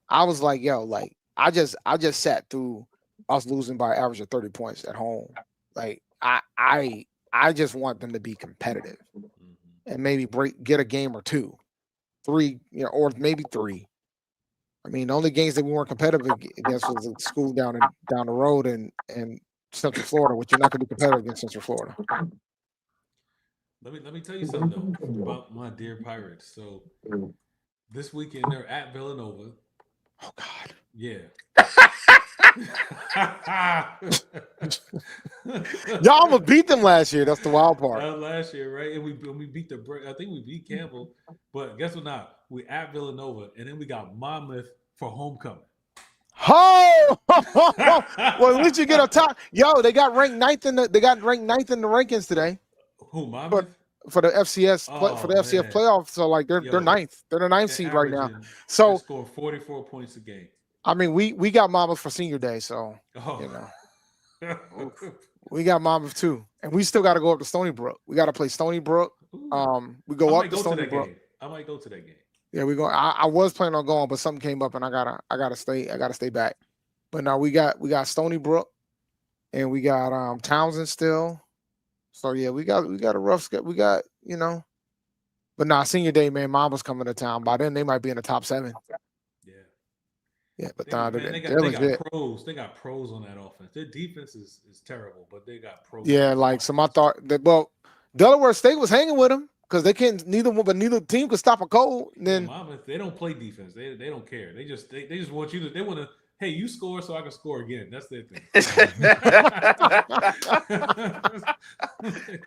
I was like, yo, like I just sat through us losing by an average of 30 points at home. Like I just want them to be competitive and maybe get a game or 2, 3, you know, or maybe 3. I mean, the only games that we weren't competitive against was the school down the road and Central Florida, which you're not going to be competitive against Central Florida. Let me tell you something though about my dear Pirates. So this weekend they're at Villanova. Oh God. Yeah. Y'all almost beat them last year. That's the wild part. Last year, right? And we beat I think we beat Cavil, but guess what? Now we at Villanova, and then we got Monmouth for homecoming. Oh, well, at least you get a top. Yo, they got ranked ninth in the rankings today. Who, Monmouth? For the FCS FCS playoff. So like they're ninth. They're the ninth seed right now. So they score 44 points a game. I mean, we got Monmouth for senior day, so you know. We got Monmouth too. And we still gotta go up to Stony Brook. We gotta play Stony Brook. We go up to Stony Brook. I might go to that game. Yeah, we go. I was planning on going, but something came up and I gotta stay back. But now we got Stony Brook and we got Townsend still. So yeah, we got a rough schedule. We got, you know, but now senior day, man, Mama's coming to town. By then they might be in the top 7. Yeah, but they got pros. They got pros on that offense. Their defense is terrible, but they got pros. Yeah, like some I thought that Delaware State was hanging with them because they can't neither team could stop a cold. And then they don't play defense. They don't care. They just want you to. They want to. Hey, you score so I can score again. That's their thing.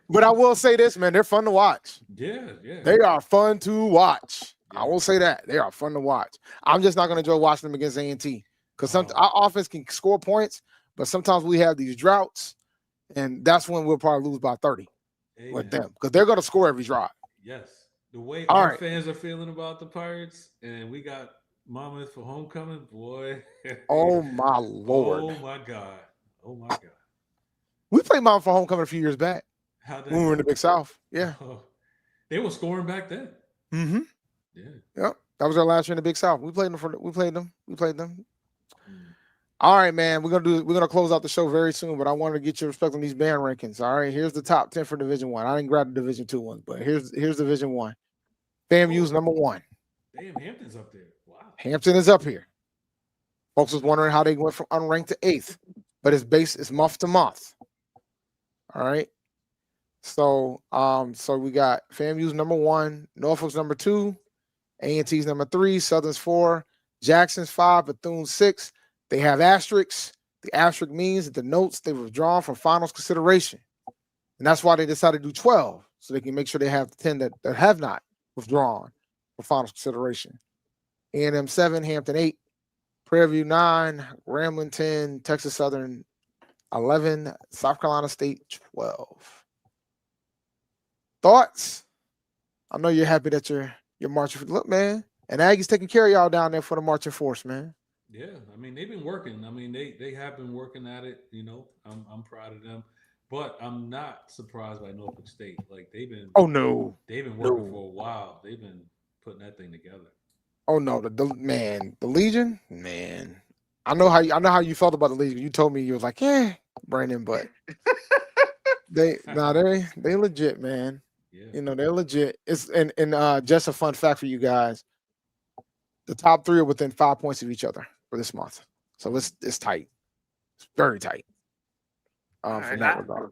But I will say this, man, they're fun to watch. Yeah. They are fun to watch. I will say that. They are fun to watch. I'm just not going to enjoy watching them against A&T because our offense can score points, but sometimes we have these droughts, and that's when we'll probably lose by 30 with them because they're going to score every drive. Yes. The way our fans are feeling about the Pirates, and we got Monmouth for homecoming, boy. Oh, my Lord. Oh, my God. We played Monmouth for homecoming a few years back when we were in the Big South. Yeah. They were scoring back then. Mm-hmm. Yeah. Yep. That was our last year in the Big South. We played them. All right, man. We're gonna close out the show very soon, but I wanted to get your respect on these band rankings. All right. Here's the top 10 for Division 1. I didn't grab the Division 2 ones, but here's Division 1. FAMU's number 1. Damn, Hampton's up there. Wow. Hampton is up here. Folks was wondering how they went from unranked to 8th, but it's month to month. All right. So we got FAMU's number 1, Norfolk's number 2, A&T's number 3, Southern's 4, Jackson's 5, Bethune's 6. They have asterisks. The asterisk means that the notes they withdrawn from finals consideration. And that's why they decided to do 12, so they can make sure they have the 10 that have not withdrawn for finals consideration. A&M 7, Hampton 8, Prairie View 9, Grambling 10, Texas Southern 11, South Carolina State 12. Thoughts? I know you're happy that you're marching. Look, man, and Aggie's taking care of y'all down there for the marching force, man. Yeah, I mean they've been working. I mean they have been working at it. You know, I'm proud of them, but I'm not surprised by Norfolk State. Like they've been. Oh no, they've been working for a while. They've been putting that thing together. Oh no, the Legion, man. I know how you felt about the Legion. You told me you was like, yeah, Brandon, but they legit, man. Yeah. You know, they're legit. It's and just a fun fact for you guys. The top 3 are within 5 points of each other for this month. So it's tight. It's very tight. From that regard.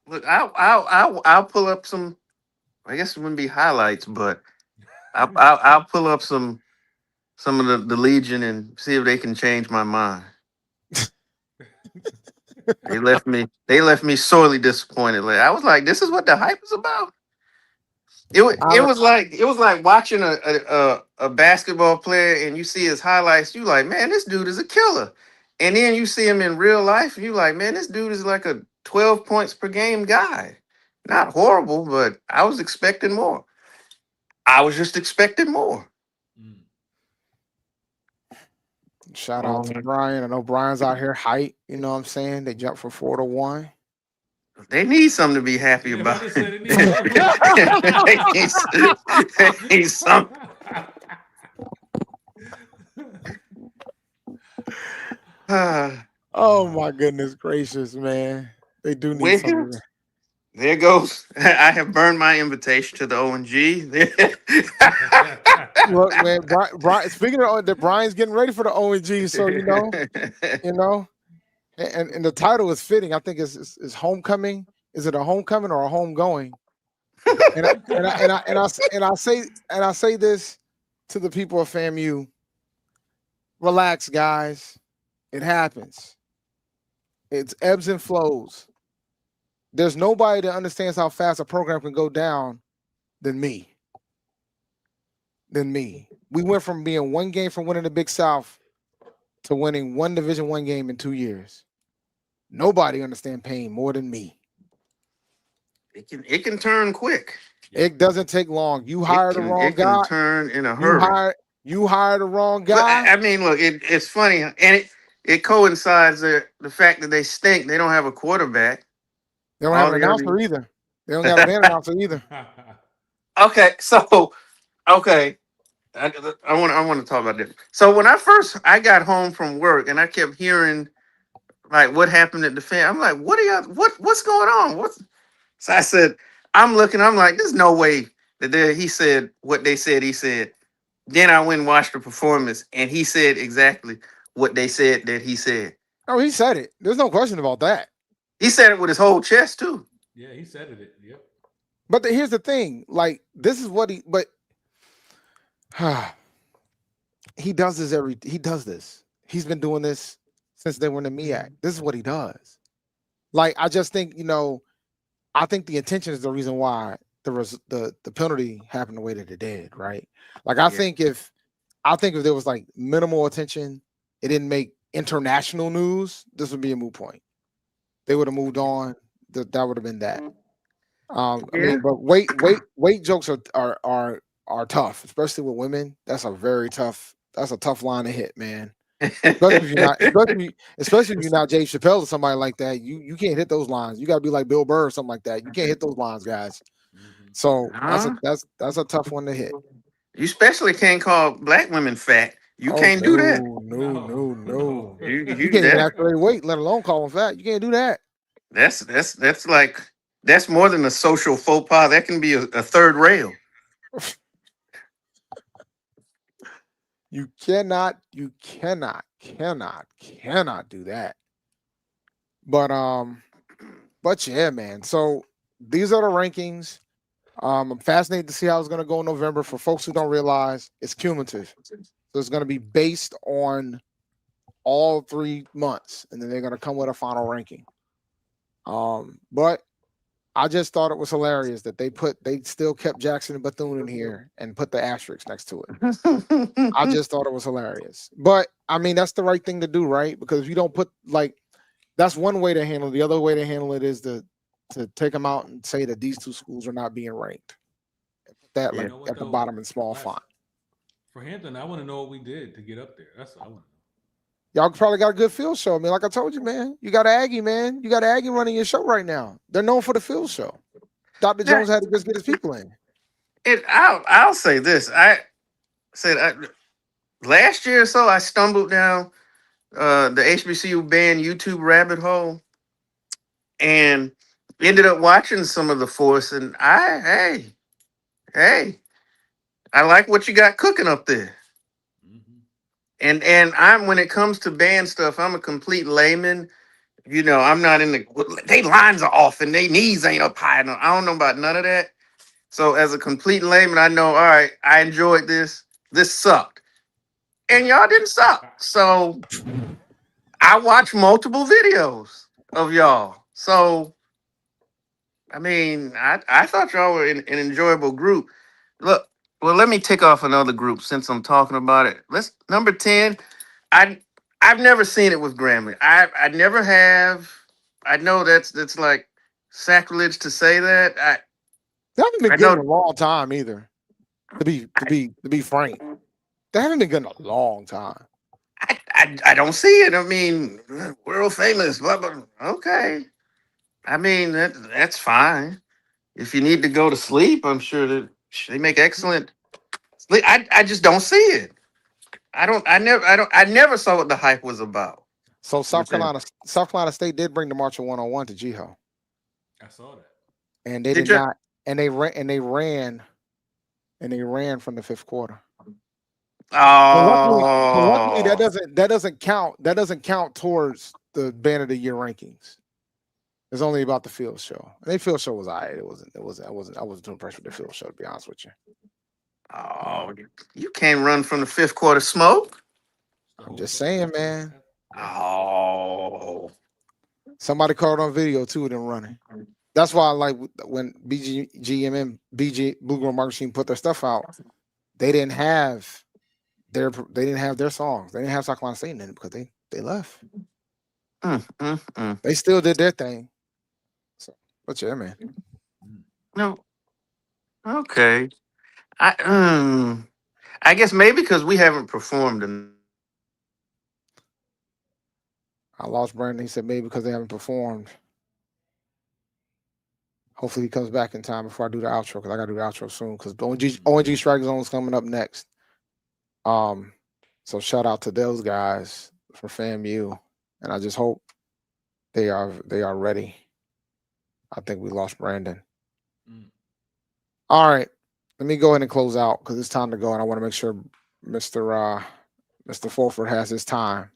Look, I'll pull up some. I guess it wouldn't be highlights, but I'll pull up some of the Legion and see if they can change my mind. They left me sorely disappointed. Like, I was like, this is what the hype is about. It was like watching a basketball player and you see his highlights. You like, man, this dude is a killer. And then you see him in real life. And you like, man, this dude is like a 12 points per game guy. Not horrible, but I was expecting more. I was just expecting more. Shout out to Brian. I know Brian's out here height. You know what I'm saying? They jumped from 4 to 1. They need something to be happy about. They need something. Oh my goodness gracious, man. They do need something. There goes. I have burned my invitation to the ONG. Look, man, Brian, speaking of that, Brian's getting ready for the ONG, so you know, and the title is fitting. I think it's homecoming. Is it a homecoming or a homegoing? And I say this to the people of FAMU. Relax, guys. It happens. It's ebbs and flows. There's nobody that understands how fast a program can go down than me. We went from being one game from winning the Big South to winning one Division I game in 2 years. Nobody understands pain more than me. It can turn quick. It doesn't take long. You hire the wrong guy. It can turn in a hurry. You hire the wrong guy. But, I mean, look, it's funny, and it coincides the fact that they stink. They don't have a quarterback. They don't have an announcer either. They don't have an announcer either. Okay, so I want to talk about this. So when I got home from work and I kept hearing like what happened at the fan, I'm like, what's going on? So I said, I'm like, there's no way that he said what they said he said. Then I went and watched the performance and he said exactly what they said that he said. Oh, he said it. There's no question about that. He said it with his whole chest too. Yeah, he said it. Yep. But here's the thing. Like, this is what he does this. He's been doing this since they were in the MEAC. This is what he does. Like, I just think, I think the intention is the reason why the penalty happened the way that it did, right? Like, I think if there was like minimal attention, it didn't make international news, this would be a moot point. They would have moved on. That would have been that. I mean, but weight jokes are tough, especially with women. That's a tough line to hit, man. Especially if you're not Dave Chappelle or somebody like that. You can't hit those lines. You gotta be like Bill Burr or something like that. You can't hit those lines, guys. So that's a tough one to hit. You especially can't call black women fat. You can't do that. No. You can't even actually weight, let alone call them fat. You can't do that. That's more than a social faux pas. That can be a third rail. You cannot do that. But yeah, man. So these are the rankings. I'm fascinated to see how it's going to go in November. For folks who don't realize, it's cumulative. So it's going to be based on all 3 months, and then they're going to come with a final ranking. But I just thought it was hilarious that they still kept Jackson and Bethune in here and put the asterisk next to it. I just thought it was hilarious. But I mean, that's the right thing to do, right? Because if you don't put that's one way to handle it. The other way to handle it is to take them out and say that these two schools are not being ranked. Put that at the bottom in small font. For Hampton, I want to know what we did to get up there. That's what I want to know. Y'all probably got a good field show. I mean, like I told you, man, you got Aggie, man. You got Aggie running your show right now. They're known for the field show. Dr. Jones had to just get his people in. I'll say this. I said last year or so, I stumbled down the HBCU band YouTube rabbit hole and ended up watching some of the Force. And I like what you got cooking up there. And I'm when it comes to band stuff, I'm a complete layman. I'm not in they lines are off and they knees ain't up high enough. I don't know about none of that. So as a complete layman, I know, all right, I enjoyed this. This sucked. And y'all didn't suck. So I watched multiple videos of y'all. So I mean, I thought y'all were an enjoyable group. Look, well, let me tick off another group since I'm talking about it. Number 10. I've never seen it with Grambling. I never have. I know that's like sacrilege to say that. They haven't been good in a long time either. To be frank, they haven't been good in a long time. I don't see it. I mean, world famous. Blah blah. Okay. I mean that's fine. If you need to go to sleep, I'm sure that they make excellent sleep. I just don't see it. I never saw what the hype was about. So South Carolina State did bring the March of 101 to Jiho. I saw that. And they did not, and they ran from the fifth quarter. But luckily Oh, that doesn't count. That doesn't count towards the band of the year rankings. It's only about the field show. And the field show was alright. It wasn't. I wasn't too impressed with the field show, to be honest with you. oh, you can't run from the fifth quarter smoke. I'm just saying, man. Oh, Somebody caught it on video too of them running. That's why I like when BGM, BG Blue Girl Market Machine put their stuff out. They didn't have their songs. They didn't have South Carolina State in it because they left. They still did their thing. So, but yeah, man. No. Okay. I guess maybe because we haven't performed in. I lost Brandon. He said maybe because they haven't performed. Hopefully he comes back in time before I do the outro because I gotta do the outro soon because ONG Strike Zone is coming up next. So shout out to those guys for FAMU, and I just hope they are ready. I think we lost Brandon. All right, let me go ahead and close out because it's time to go, and I want to make sure Mr. Fulford has his time.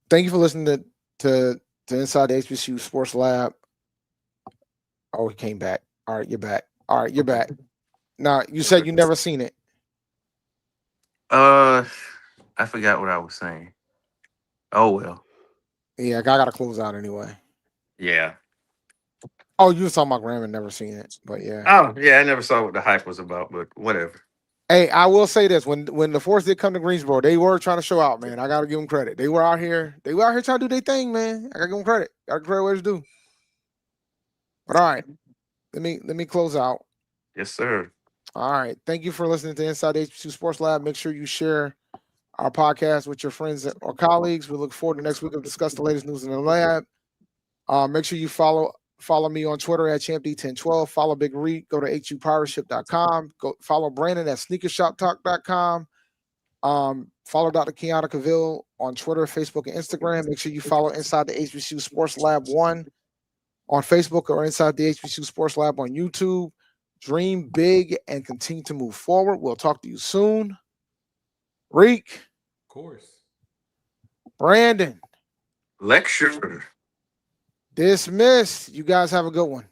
Thank you for listening to Inside the HBCU Sports Lab. Oh, he came back. All right, you're back. All right, you're back. Now, you said you never seen it. I forgot what I was saying. Oh well. Yeah, I gotta close out anyway. Yeah. Oh, you was talking about Graham and never seen it, but yeah. Oh yeah, I never saw what the hype was about, but whatever. Hey, I will say this: when the Force did come to Greensboro, they were trying to show out, man. I gotta give them credit. They were out here trying to do their thing, man. I gotta give them credit. Gotta give credit where it's due. But all right, let me close out. Yes, sir. All right, thank you for listening to Inside the HBCU Sports Lab. Make sure you share our podcast with your friends or colleagues. We look forward to next week to discuss the latest news in the lab. Make sure you follow me on Twitter at ChampD1012. Follow Big Reed. Go to hupiratorship.com. Go follow Brandon at sneakershoptalk.com. Follow Dr. Kiana Cavil on Twitter, Facebook, and Instagram. Make sure you follow Inside the HBCU Sports Lab 1 on Facebook or Inside the HBCU Sports Lab on YouTube. Dream big and continue to move forward. We'll talk to you soon. Reek. Of course. Brandon. Lecture. Dismissed. You guys have a good one.